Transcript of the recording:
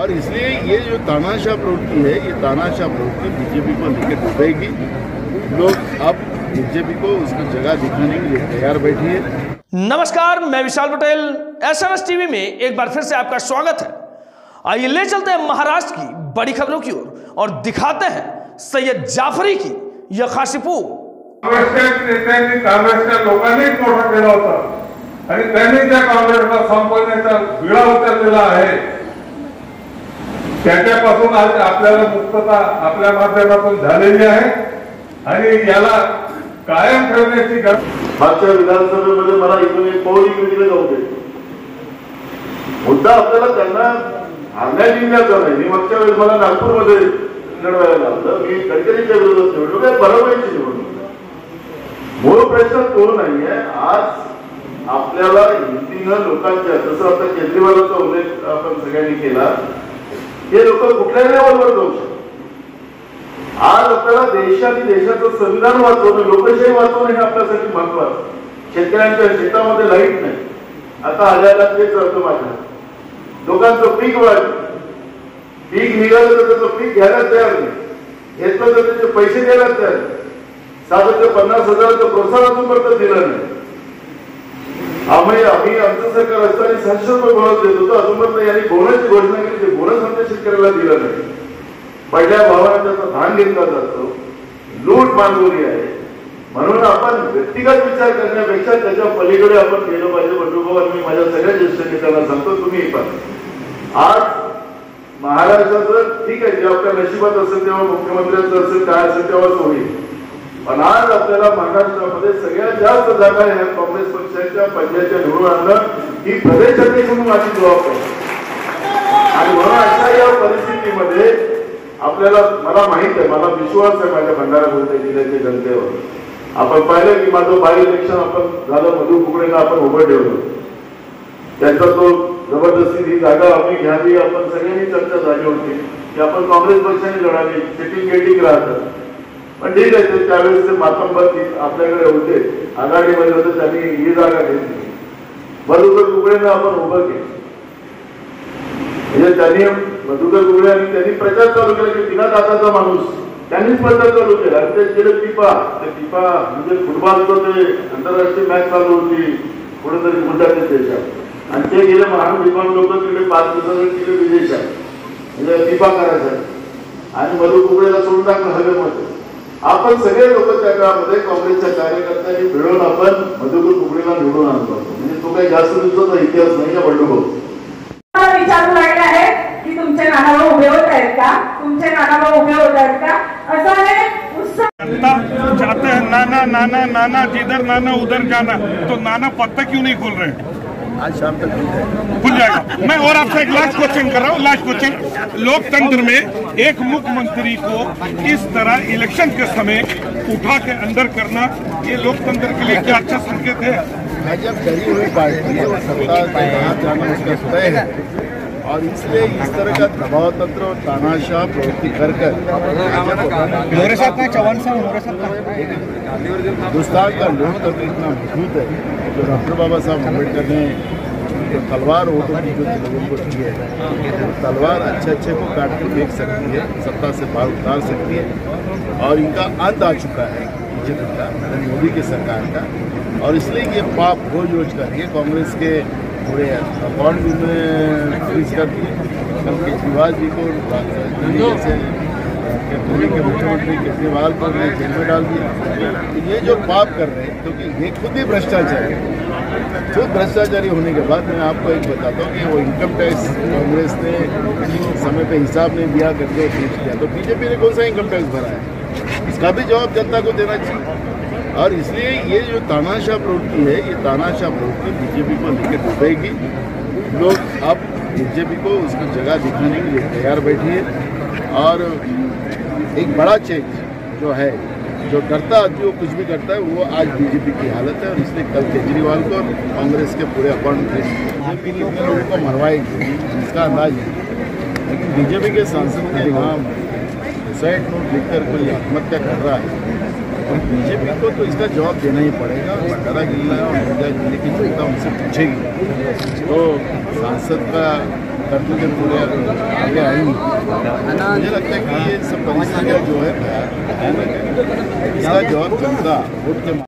और इसलिए ये जो तानाशाह प्रवृत्ति है, ये तानाशाह प्रवृत्ति बीजेपी को लेकर डूबेगी। लोग अब बीजेपी को उसकी जगह दिखाने के लिए तैयार बैठी है। नमस्कार, मैं विशाल पटेल, SMS टीवी में एक बार फिर से आपका स्वागत है। आइए ले चलते हैं महाराष्ट्र की बड़ी खबरों की ओर और दिखाते हैं सैयद जाफरी की यह खासीपूर। काँग्रेसच्या नेत्यांनी, काँग्रेसच्या लोकांनीच मोठा केला होता आणि त्यांनी त्या काँग्रेसला संपवण्याचा विळा उचललेला आहे। त्याच्यापासून आज आपल्याला मुक्तता आपल्या माध्यमातून झालेली आहे आणि याला कायम ठेवण्याची गरज। मागच्या विधानसभेमध्ये मला इथून एक पाऊल इकडे जाऊ दे। मुद्दा आपल्याला त्यांना हारण्या जिंकण्याचा नाही। मी मागच्या वेळेस मला नागपूरमध्ये लढवायला लावलं, मी गडकरीच्या विरोधात निवडलो, काय बरोबरची निवडणूक। मूळ प्रश्न तो नाहीये। आज आपल्याला हिंदीनं लोकांच्या, जसं आता केजरीवालांचा उल्लेख आपण सगळ्यांनी केला, हे लोक कुठल्याही लेवलवर जाऊ शकतात। आज आपल्याला देशाने देशाचं संविधान वाचवणं, लोकशाही वाचवणं हे आपल्यासाठी महत्वाचं। शेतकऱ्यांच्या शेतामध्ये लाईट नाही, आता आल्याला तेच अर्थ माझ्या लोकांचं पीक वाढलं, पीक निघालं तर त्याचं पीक घ्यायला तयार नाही, घेतलं तर त्याचे पैसे द्यायला तयार नाही। साधं ते 50,000चं प्रोत्साहन अजूनपर्यंत दिलं नाही। आम्ही आमचं सरकार असताना 700 रुपये बोनस देत होतो, अजूनपर्यंत यांनी बोनसची घोषणा केली, ते बोनस आमच्या शेतकऱ्याला दिलं नाही। पहिल्या भावाने त्याचा धान घेतला जातो, लूट मानगुरी आहे। म्हणून आपण व्यक्तिगत विचार करण्यापेक्षा त्याच्या पलीकडे आपण गेलं पाहिजे। बंधुभाऊ, मी माझ्या सगळ्या ज्येष्ठ नेत्यांना सांगतो, तुम्ही पण आज महाराष्ट्राचं ठीक आहे, जे आपल्या नशिबात असेल तेव्हा मुख्यमंत्र्यांचं असेल, काय असेल तेव्हाच होईल, पण आज आपल्याला महाराष्ट्रामध्ये सगळ्यात जास्त जागा ह्या काँग्रेस पक्षाच्या पंजाच्या निवडून आणणं ही प्रदेश अध्यक्ष म्हणून माझी जबाबदारी आहे। आणि म्हणून अशा या परिस्थितीमध्ये आपल्याला, मला माहित आहे, मला विश्वास आहे माझ्या भंडारा गोंदिया जिल्ह्याच्या जनतेवर। आपण पाहिलं की माझं बाय इलेक्शन आपण झालं, मधु कुकडेला आपण उभं ठेवलं, त्यांचा तो जबरदस्ती ही जागा आम्ही घ्यावी, आपण सगळ्यांनी चर्चा झाली होती की आपण काँग्रेस पक्षाने लढावी, सेटिंग गेटिंग राहतं, पण ठीक आहे। ते त्यावेळेस ते मातंबर आपल्याकडे होते, आघाडीमध्ये होते, त्यांनी ही जागा घेतली, मधुकर कुकडेंना आपण उभं केलं। म्हणजे त्यांनी मधुकर कुकडे आणि त्यांनी प्रचार चालू केला की बिना दाताचा माणूस, त्यांनीच प्रचार चालू केला। आणि ते गेले पिपा म्हणजे फुटबॉलचं ते आंतरराष्ट्रीय मॅच चालू होती कुठेतरी गुजरातच्या देशात, आणि ते गेले महान विद्वान लोक तिकडे 5 दिवसांनी तिकडे विदेशात, म्हणजे पिपा करायचा, आणि मधु कुकडेला सोडून टाकलं हवेमध्ये। आपण सगळे लोक त्या काळामध्ये काँग्रेसच्या कार्यकर्त्यांनी मिळून आपण मधुकर कुकडेला निवडून आणतो। म्हणजे तो काही जास्त दिवसाचा इतिहास नाही आहे। बंडू भाऊ विचारू लागले आहे की तुमचे नानाभाऊ उभे होत आहेत का, तुमचे नानाभाऊ उभे होत आहेत का, असं आहे उत्साह। जाते हैं नाना नाना नाना, जिधर नाना उधर जाना, तो नाना पत्ता क्यों नहीं खोल रहे? आज शाम तक खुल जाएगा। मैं और आपसे एक लास्ट क्वेश्चन कर रहा हूँ, लास्ट क्वेश्चन। लोकतंत्र में एक मुख्यमंत्री को इस तरह इलेक्शन के समय उठा के अंदर करना, ये लोकतंत्र के लिए क्या अच्छा संकेत है? जब डरी हुई पार्टी है, सत्ता के जाना उसका तय है, और इसलिए इस तरह का दबाव तंत्र और तानाशाह प्रवृत्ति कर हिंदुस्तान का लोकतंत्र इतना मजबूत है। जो डॉक्टर बाबा साहब अम्बेडकर ने जो तलवार वोटों की जो लोगों को दी है, तलवार अच्छे को काट के फेंक सकती है, सत्ता से बाहर उतार सकती है, और इनका अंत आ चुका है बीजेपी का, नरेंद्र मोदी की सरकार का। और इसलिए ये पाप रोज कर रही है। कांग्रेस के पूरे अकाउंट में फ्रीज कर दिए, कल केजरीवाल जी को जैसे दिल्ली के मुख्यमंत्री केजरीवाल को जेल में डाल दिया। ये जो पाप कर रहे हैं, क्योंकि ये खुद ही भ्रष्टाचारी है। खुद भ्रष्टाचारी होने के बाद मैं आपको एक बताता हूँ कि वो इनकम टैक्स कांग्रेस ने समय पे हिसाब नहीं दिया करके पेश किया, तो बीजेपी ने कौन सा इनकम टैक्स भरा है, इसका भी जवाब जनता को देना चाहिए। और इसलिए ये जो तानाशाह प्रवृत्ति है, ये तानाशाह प्रवृत्ति बीजेपी को लेकर डूबेगी। लोग अब बीजेपी को उसकी जगह दिखाने के लिए तैयार बैठी है। और एक बड़ा चेंज जो है, जो डरता आदमी वो कुछ भी करता है, वो आज बीजेपी की हालत है। और इसलिए कल केजरीवाल को कांग्रेस के पूरे अकाउंट में बीजेपी कितने लोगों को मरवाएगी इसका अंदाज है। लेकिन बीजेपी के सांसद के नाम सुसाइड नोट लिखकर कोई आत्महत्या कर रहा है, बीजेपी को तो इसका जवाब देना ही पड़ेगा। भंडारा जिला और नदिया जिले की जनता उनसे पूछेगी तो सांसद का कर्तव्य पूरे आगे आएंगी। मुझे लगता है कि ये सब परिस्थितियाँ जो है इसका जवाब जनता वोट के